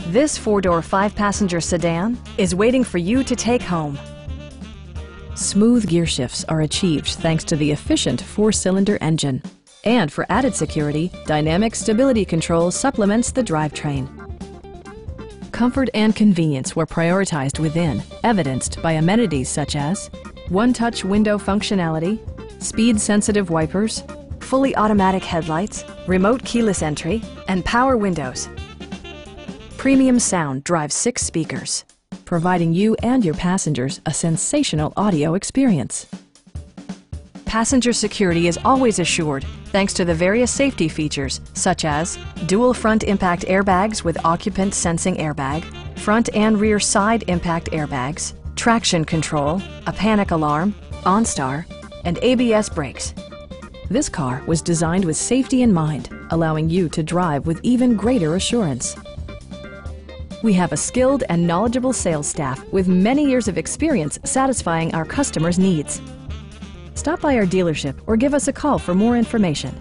This four-door, five-passenger sedan is waiting for you to take home. Smooth gear shifts are achieved thanks to the efficient four-cylinder engine. And for added security, dynamic stability control supplements the drivetrain. Comfort and convenience were prioritized within, evidenced by amenities such as one-touch window functionality, speed-sensitive wipers, fully automatic headlights, remote keyless entry, and power windows. Premium sound drives 6 speakers, providing you and your passengers a sensational audio experience. Passenger security is always assured thanks to the various safety features such as dual front impact airbags with occupant sensing airbag, front and rear side impact airbags, traction control, a panic alarm, OnStar, and ABS brakes. This car was designed with safety in mind, allowing you to drive with even greater assurance. We have a skilled and knowledgeable sales staff with many years of experience satisfying our customers' needs. Stop by our dealership or give us a call for more information.